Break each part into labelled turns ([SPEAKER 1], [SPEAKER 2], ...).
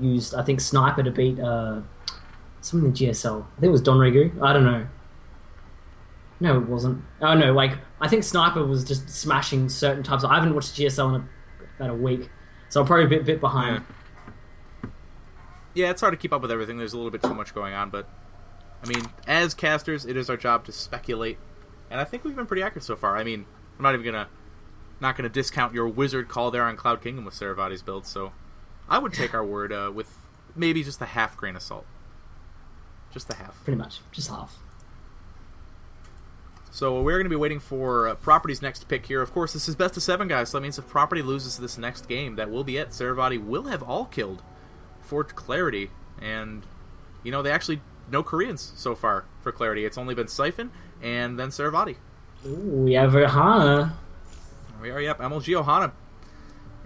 [SPEAKER 1] used, I think, Sniper to beat someone in the GSL. I think it was Don Regu. I don't know. No, it wasn't. Oh no, like I think Sniper was just smashing certain types. I haven't watched GSL in about a week, so I'm probably a bit behind.
[SPEAKER 2] Yeah, it's hard to keep up with everything. There's a little bit too much going on, but I mean, as casters, it is our job to speculate, and I think we've been pretty accurate so far. I mean, I'm not even gonna discount your wizard call there on Cloud Kingdom with Saravati's build, so I would take our word with maybe just a half grain of salt. Just a half.
[SPEAKER 1] Pretty much, just half.
[SPEAKER 2] So we're going to be waiting for prOperty's next pick here. Of course, this is best of 7, guys, so that means if prOperty loses this next game, that will be it. Saravati will have all killed for Clarity, and, you know, they actually no Koreans so far for Clarity. It's only been Siphon and then Saravati.
[SPEAKER 1] Ooh, we have Ohana.
[SPEAKER 2] We are, yep, MLG Ohana.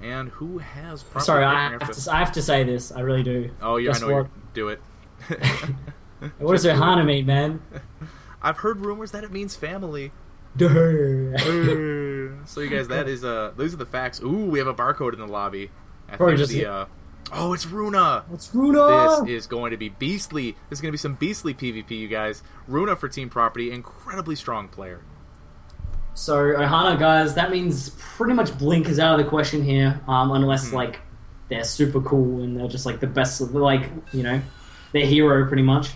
[SPEAKER 2] And who has prOperty?
[SPEAKER 1] Sorry, I have to say this. I really do.
[SPEAKER 2] Oh, yeah, I know you do it.
[SPEAKER 1] What does Ohana mean, man?
[SPEAKER 2] I've heard rumors that it means family.
[SPEAKER 1] So
[SPEAKER 2] you guys, that is those are the facts. Ooh, we have a barcode in the lobby. Oh, it's Runa.
[SPEAKER 1] It's Runa.
[SPEAKER 2] This is going to be beastly. This is going to be some beastly PvP, you guys. Runa for Team prOperty, incredibly strong player.
[SPEAKER 1] So Ohana, guys, that means pretty much Blink is out of the question here, unless like they're super cool and they're just like the best, like, you know, their hero pretty much.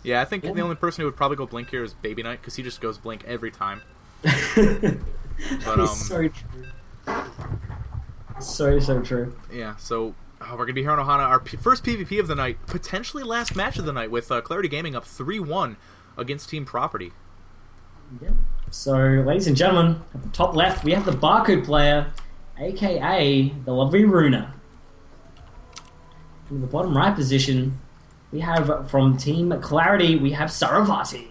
[SPEAKER 2] Yeah, I think the only person who would probably go Blink here is Baby Knight, because he just goes Blink every time.
[SPEAKER 1] But, it's so true. So true.
[SPEAKER 2] Yeah, so we're going to be here on Ohana, our first PvP of the night, potentially last match of the night, with Clarity Gaming up 3-1 against Team prOperty.
[SPEAKER 1] Yeah. So, ladies and gentlemen, at the top left, we have the barcode player, a.k.a. the lovely Runa. In the bottom right position, we have, from Team Clarity, we have Saravati.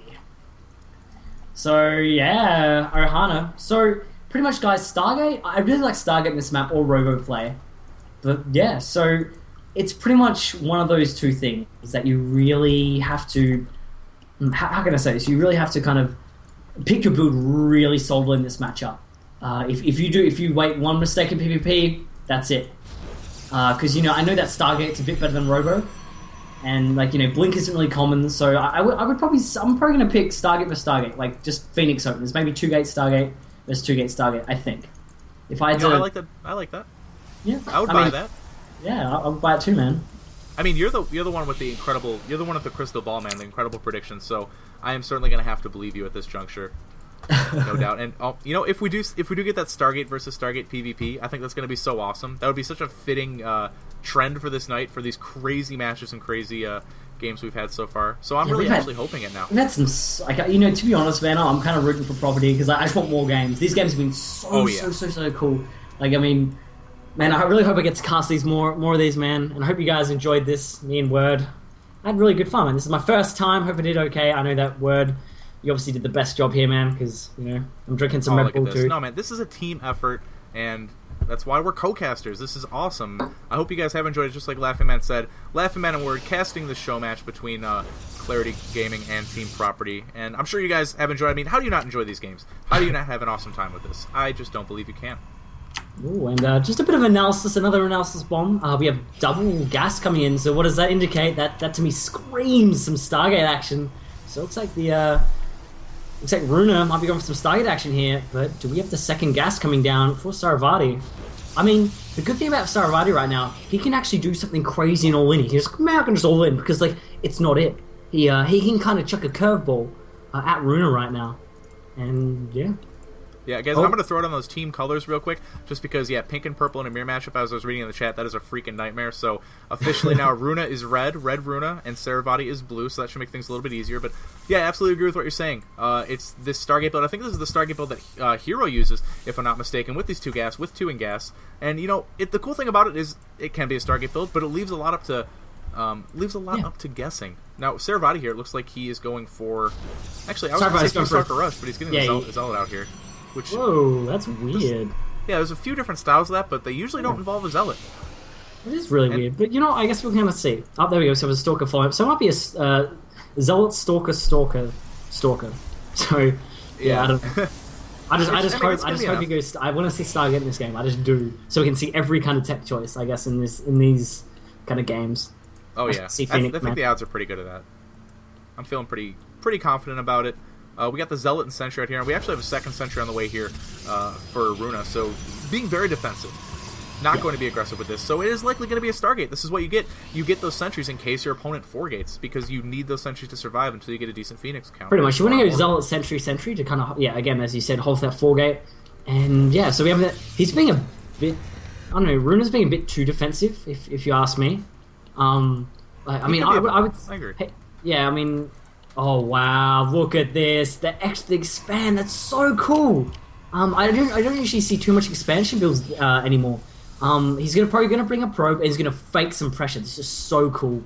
[SPEAKER 1] So, yeah, Ohana. So, pretty much, guys, Stargate, I really like Stargate in this map, or Robo play. But, yeah, so, it's pretty much one of those two things that you really have to, how can I say this? You really have to kind of pick your build really solidly in this matchup. If you wait one mistake in PvP, that's it. Because, you know, I know that Stargate's a bit better than Robo. And, like, you know, Blink isn't really common, so I'm probably going to pick Stargate for Stargate, like, just Phoenix Open. There's maybe 2-gate Stargate versus 2-gate Stargate, I think. If I had to...
[SPEAKER 2] I like that.
[SPEAKER 1] Yeah.
[SPEAKER 2] I would buy that.
[SPEAKER 1] Yeah, I would buy it too, man.
[SPEAKER 2] I mean, you're the one with the incredible... You're the one with the crystal ball, man, the incredible predictions, so I am certainly going to have to believe you at this juncture. No doubt. And, you know, if we do get that Stargate versus Stargate PvP, I think that's going to be so awesome. That would be such a fitting... trend for this night, for these crazy matches and crazy games we've had so far. So I'm really actually hoping it now.
[SPEAKER 1] We've had some, like, you know, to be honest, man, I'm kind of rooting for prOperty because I just want more games. These games have been so cool. Like, I mean, man, I really hope I get to cast these more of these, man. And I hope you guys enjoyed this. Me and Word, I had really good fun, man. This is my first time. Hope I did okay. I know that Word, you obviously did the best job here, man, because, you know, I'm drinking some Red Bull too.
[SPEAKER 2] No, man, this is a team effort, and that's why we're co-casters. This is awesome. I hope you guys have enjoyed it, just like Laughing Man said. Laughing Man and Word casting the show match between Clarity Gaming and Team prOperty. And I'm sure you guys have enjoyed. I mean, how do you not enjoy these games? How do you not have an awesome time with this? I just don't believe you can.
[SPEAKER 1] Ooh, and just a bit of analysis, another analysis bomb. We have double gas coming in, so what does that indicate? That to me screams some Stargate action. So it looks like looks like Runa might be going for some Stargate action here, but do we have the second gas coming down for Saravati? I mean, the good thing about Saravati right now, he can actually do something crazy and all in. He can just come out and just all in, because, like, it's not it. He can kind of chuck a curveball at Runa right now. And, yeah.
[SPEAKER 2] Yeah, guys, I'm going to throw it on those team colors real quick, just because, yeah, pink and purple in a mirror matchup, as I was reading in the chat, that is a freaking nightmare. So, officially now, Runa is red Runa, and Saravati is blue, so that should make things a little bit easier. But, yeah, I absolutely agree with what you're saying. It's this Stargate build. I think this is the Stargate build that Hero uses, if I'm not mistaken, with these 2 gas, with 2 in gas. And, you know, the cool thing about it is it can be a Stargate build, but it leaves a lot up to... up to guessing. Now, Saravati here, it looks like he is going for... Actually, I was going to say Rush, but he's getting the Zealot out here. Which,
[SPEAKER 1] whoa, that's weird.
[SPEAKER 2] Yeah, there's a few different styles of that, but they usually don't involve a Zealot.
[SPEAKER 1] It is really weird. But, you know, I guess we'll kind of see. Oh, there we go. So it was a Stalker follow-up. So it might be a Zealot, Stalker. So, yeah, I don't know. I just hope he goes... I want to see Stargate in this game. I just do. So we can see every kind of tech choice, I guess, in these kind of games.
[SPEAKER 2] Oh
[SPEAKER 1] I
[SPEAKER 2] yeah,
[SPEAKER 1] see
[SPEAKER 2] I
[SPEAKER 1] Phoenix,
[SPEAKER 2] think the odds are pretty good at that. I'm feeling pretty confident about it. We got the Zealot and Sentry out here, and we actually have a second Sentry on the way here for Runa, so being very defensive. Not going to be aggressive with this, so it is likely going to be a Stargate. This is what you get. You get those sentries in case your opponent 4-gates, because you need those sentries to survive until you get a decent Phoenix count.
[SPEAKER 1] Pretty much. You want to go Zealot, Sentry to kind of, again, as you said, hold that 4-gate. And yeah, so we have that. He's being a bit, I don't know, Runa's being a bit too defensive, if you ask me. I would.
[SPEAKER 2] I agree.
[SPEAKER 1] Yeah, I mean, oh wow, look at this. The expand, that's so cool. I don't usually see too much expansion builds anymore. He's probably gonna bring a probe and he's gonna fake some pressure. This is so cool.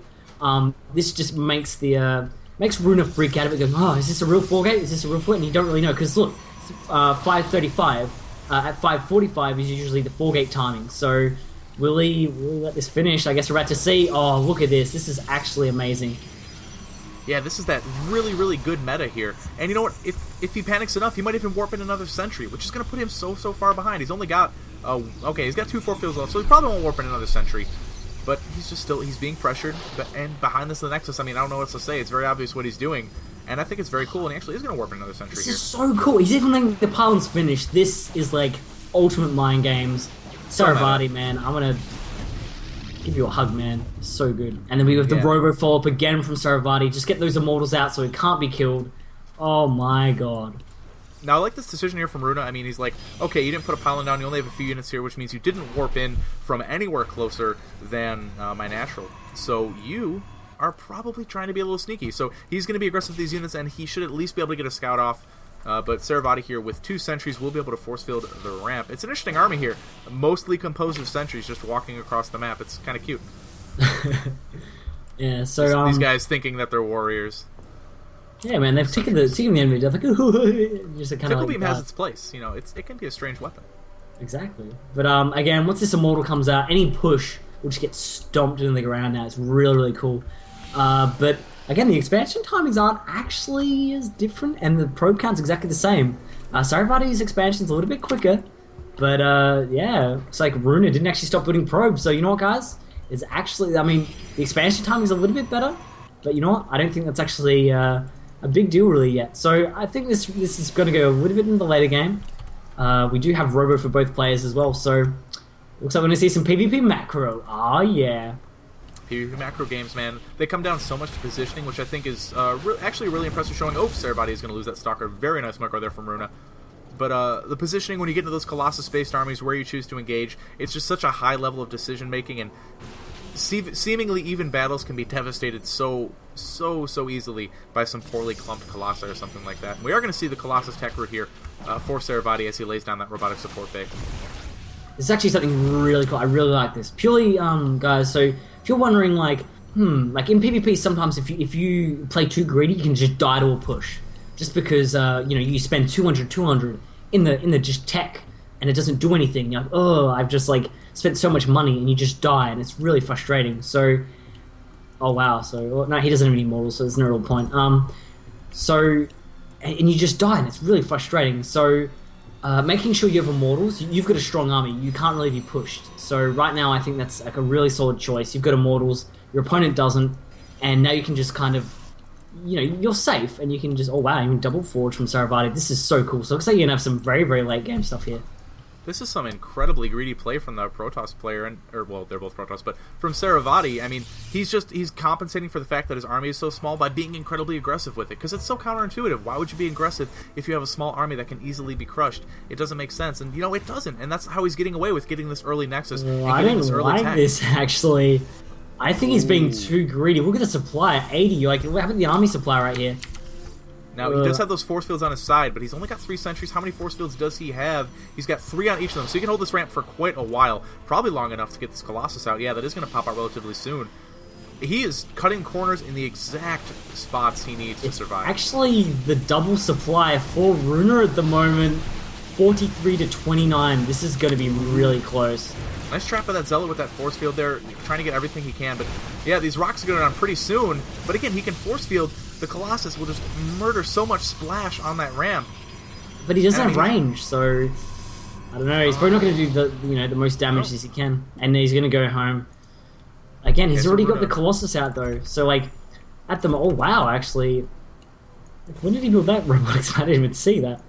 [SPEAKER 1] This just makes makes Runa freak out of it, going, oh, is this a real 4-gate? Is this a real 4-gate? And you don't really know, because look, 5:35 at 5:45 is usually the 4-gate timing. So will he let this finish? I guess we're about to see. Oh, look at this. This is actually amazing.
[SPEAKER 2] Yeah, this is that really, really good meta here. And you know what? If he panics enough, he might even warp in another Sentry, which is going to put him so far behind. He's only got, he's got 2 force fields left, so he probably won't warp in another Sentry. But he's just he's being pressured. And behind this, the Nexus, I mean, I don't know what to say. It's very obvious what he's doing. And I think it's very cool, and he actually is going to warp in another Sentry here.
[SPEAKER 1] This is so cool. He's even letting the Pylon's finish. This is like ultimate mind games. Saravati, man, I'm going to give you a hug, man. So good. And then we have the Robo follow-up again from Saravati. Just get those Immortals out so he can't be killed. Oh my god.
[SPEAKER 2] Now, I like this decision here from Runa. I mean, he's like, okay, you didn't put a pylon down, you only have a few units here, which means you didn't warp in from anywhere closer than my natural. So you are probably trying to be a little sneaky. So he's going to be aggressive with these units, and he should at least be able to get a scout off. But Saravati here with 2 sentries will be able to force field the ramp. It's an interesting army here, mostly composed of sentries just walking across the map. It's kind of cute.
[SPEAKER 1] Yeah, so
[SPEAKER 2] these guys thinking that they're warriors.
[SPEAKER 1] Yeah, man, they've taken the enemy down. Like, just kind of
[SPEAKER 2] Tickle Beam has its place. You know, it can be a strange weapon.
[SPEAKER 1] Exactly. But again, once this Immortal comes out, any push will just get stomped into the ground now. It's really, really cool. But again, the expansion timings aren't actually as different, and the probe count's exactly the same. Saravati's expansion's a little bit quicker, but yeah, it's like Runa didn't actually stop building probes. So you know what, guys? It's actually, I mean, the expansion timing's a little bit better, but you know what? I don't think that's actually a big deal really yet. So I think this is going to go a little bit in the later game. We do have Robo for both players as well, so looks like we're going to see some PvP macro. Oh yeah.
[SPEAKER 2] PvP macro games, man, they come down so much to positioning, which I think is actually really impressive showing. Oh, Saravati is going to lose that Stalker. Very nice macro there from Runa. But the positioning, when you get into those Colossus-based armies, where you choose to engage, it's just such a high level of decision-making, and seemingly even battles can be devastated so easily by some poorly clumped Colossi or something like that. And we are going to see the Colossus tech route here for Saravati as he lays down that robotic support bay.
[SPEAKER 1] This is actually something really cool. I really like this. Purely, guys, so if you're wondering, like in PvP, sometimes if you play too greedy, you can just die to a push. Just because, you spend 200 in the just tech, and it doesn't do anything. You're like, oh, I've just, spent so much money, and you just die, and it's really frustrating. So, oh, wow. So, no, he doesn't have any mortals, so there's no real point. And you just die, and it's really frustrating. So, making sure you have immortals, you've got a strong army. You can't really be pushed. So, right now, I think that's, like, a really solid choice. You've got immortals, your opponent doesn't, and now you can just kind of, you're safe, and you can just, oh, wow, you can double forge from Saravati. This is so cool. So, it looks like you're going to have some very, very late game stuff here.
[SPEAKER 2] This is some incredibly greedy play from the Protoss player, they're both Protoss, but from Saravati, I mean, he's compensating for the fact that his army is so small by being incredibly aggressive with it, because it's so counterintuitive. Why would you be aggressive if you have a small army that can easily be crushed? It doesn't make sense, and it doesn't, and that's how he's getting away with getting this early Nexus and getting this early
[SPEAKER 1] tech. This, actually. I think he's being too greedy. Look at the supply at 80. What happened to the army supply right here?
[SPEAKER 2] Now, he does have those force fields on his side, but he's only got 3 sentries. How many force fields does he have? He's got 3 on each of them, so he can hold this ramp for quite a while. Probably long enough to get this Colossus out. Yeah, that is going to pop out relatively soon. He is cutting corners in the exact spots he needs to survive.
[SPEAKER 1] Actually, the double supply for Runa at the moment, 43 to 29. This is going to be really close.
[SPEAKER 2] Nice trap of that Zealot with that force field there, trying to get everything he can. But yeah, these rocks are going down pretty soon. But again, he can force field. The Colossus will just murder so much splash on that ramp.
[SPEAKER 1] But he doesn't have range, so I don't know. He's probably not going to do the most damage as he can, and he's going to go home. again, he's
[SPEAKER 2] Okay, so
[SPEAKER 1] already got the
[SPEAKER 2] Runa.
[SPEAKER 1] Colossus out though. So like, at the oh wow, actually, when did he build that robotics? I didn't even see that.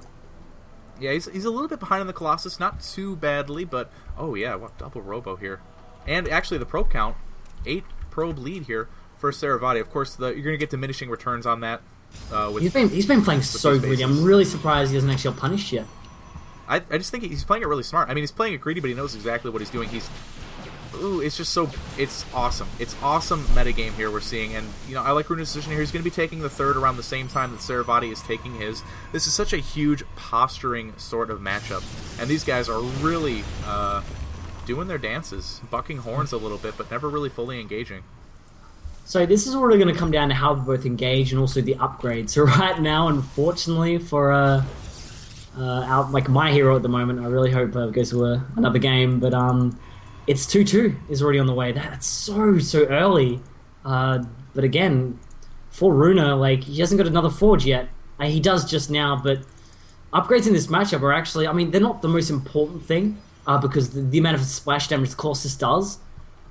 [SPEAKER 2] Yeah, he's a little bit behind on the Colossus, not too badly, but oh yeah, what double robo here, and actually the probe count, 8 probe lead here for Saravati. Of course, you're going to get diminishing returns on that.
[SPEAKER 1] He's been playing so greedy. I'm really surprised he hasn't actually got punished yet.
[SPEAKER 2] I just think he's playing it really smart. I mean, he's playing it greedy, but he knows exactly what he's doing. It's just so, it's awesome. It's awesome metagame here we're seeing, and I like Runa's decision here. He's going to be taking the third around the same time that Saravati is taking his. This is such a huge posturing sort of matchup, and these guys are really doing their dances, bucking horns a little bit, but never really fully engaging.
[SPEAKER 1] So this is really going to come down to how we both engage and also the upgrade. So right now, unfortunately for my hero at the moment, I really hope it goes to another game, but it's 2-2 is already on the way. That's so early. But again, for Runa, like, he hasn't got another forge yet. He does just now, but upgrades in this matchup are actually, I mean, they're not the most important thing because the amount of splash damage the Colossus does.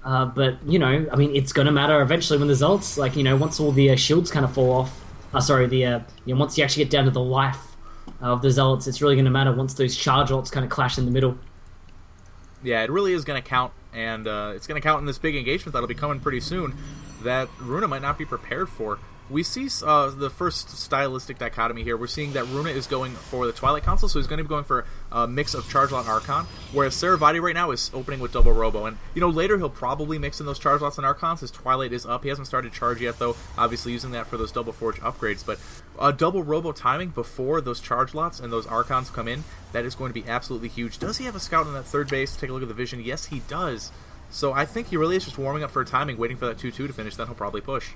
[SPEAKER 1] But, I mean, it's going to matter eventually when the results, like, once all the shields kind of fall off. Once you actually get down to the life of the Zealots, it's really going to matter once those charge ults kind of clash in the middle.
[SPEAKER 2] Yeah, it really is going to count, and it's going to count in this big engagement that'll be coming pretty soon that Runa might not be prepared for. We see the first stylistic dichotomy here. We're seeing that Runa is going for the Twilight Council, so he's going to be going for a mix of Charge Lot and Archon, whereas Saravati right now is opening with Double Robo. And, later he'll probably mix in those Charge Lots and Archons. His Twilight is up. He hasn't started Charge yet, though, obviously using that for those Double Forge upgrades. But Double Robo timing before those Charge Lots and those Archons come in, that is going to be absolutely huge. Does he have a scout on that third base? Take a look at the vision. Yes, he does. So I think he really is just warming up for a timing, waiting for that 2-2 to finish, then he'll probably push.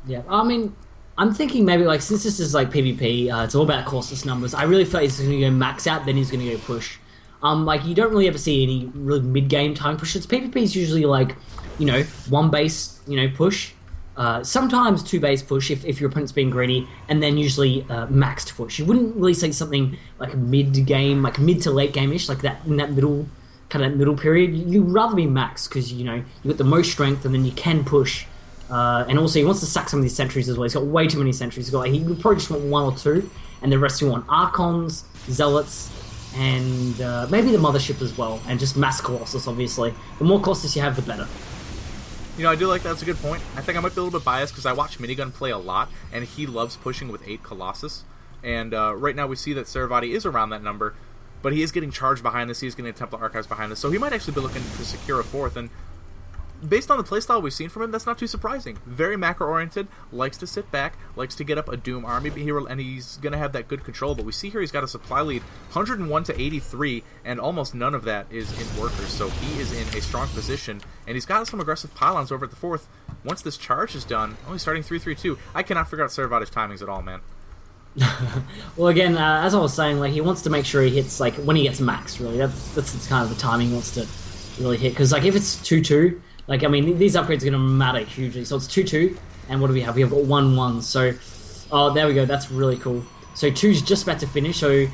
[SPEAKER 1] Yeah, I mean, I'm thinking maybe, like, since this is, like, PvP, it's all about Colossus numbers, I really feel like he's going to go max out, then he's going to go push. Like, you don't really ever see any really mid-game time pushes. PvP is usually, like, one base, push. Sometimes 2 base push if your opponent's being greedy, and then usually maxed push. You wouldn't really say something like mid-game, like mid to late game-ish, like that in that middle, kind of middle period. You'd rather be maxed, because, you got the most strength, and then you can push. And also, he wants to sack some of these sentries as well. He's got way too many sentries. He would probably just want 1 or 2, and the rest he want Archons, Zealots, and maybe the Mothership as well, and just mass Colossus, obviously. The more Colossus you have, the better.
[SPEAKER 2] I do like that. That's a good point. I think I might be a little bit biased because I watch Minigun play a lot, and he loves pushing with 8 Colossus. And right now we see that Saravati is around that number, but he is getting charged behind this. He is getting Templar Archives behind this, so he might actually be looking to secure a 4th. And based on the playstyle we've seen from him, that's not too surprising. Very macro-oriented, likes to sit back, likes to get up a Doom army, and he's going to have that good control. But we see here he's got a supply lead, 101 to 83, and almost none of that is in workers. So he is in a strong position, and he's got some aggressive pylons over at the 4th. Once this charge is done, only starting 3-3-2. I cannot figure out Saravati's timings at all, man.
[SPEAKER 1] Well, again, as I was saying, like, he wants to make sure he hits, like, when he gets max, really. That's kind of the timing he wants to really hit. Because, like, if it's 2-2... Like, I mean, these upgrades are going to matter hugely. So it's 2-2, and what do we have? We have 1-1. So, oh, there we go. That's really cool. So 2's just about to finish. So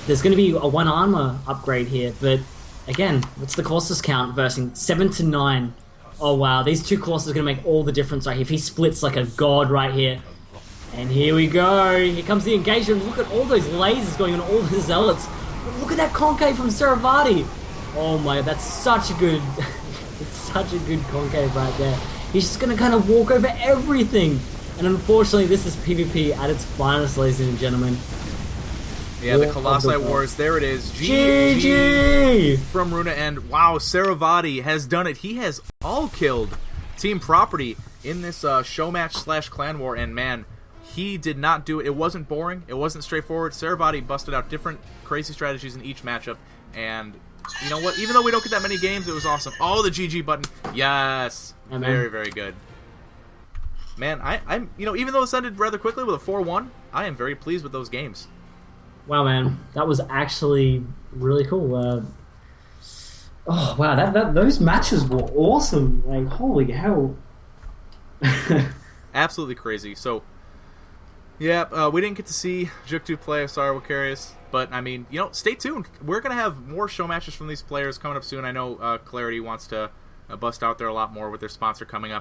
[SPEAKER 1] there's going to be a 1 armor upgrade here. But again, what's the Colossus count versus 7 to 9? Oh wow, these 2 Colossus are going to make all the difference right here. If he splits like a god right here. And here we go. Here comes the engagement. Look at all those lasers going on all the Zealots. Look at that concave from Saravati. Oh my, that's such a good... It's such a good concave right there. He's just going to kind of walk over everything. And unfortunately, this is PvP at its finest, ladies and gentlemen.
[SPEAKER 2] Yeah, the Colossi Wars. There it is.
[SPEAKER 1] GG!
[SPEAKER 2] From Runa, and wow, Saravati has done it. He has all-killed Team Property in this show match / clan war, and man, he did not do it. It wasn't boring. It wasn't straightforward. Saravati busted out different crazy strategies in each matchup, and... You know what? Even though we don't get that many games, it was awesome. Oh, the GG button. Yes. Very, very good. Man, I'm even though this ended rather quickly with a 4-1, I am very pleased with those games.
[SPEAKER 1] Wow, man. That was actually really cool. Oh, wow. Those matches were awesome. Like, holy hell.
[SPEAKER 2] Absolutely crazy. So, yeah, we didn't get to see Juk2 play. Sorry, Vicarious. But, I mean, stay tuned. We're going to have more show matches from these players coming up soon. I know Clarity wants to bust out there a lot more with their sponsor coming up.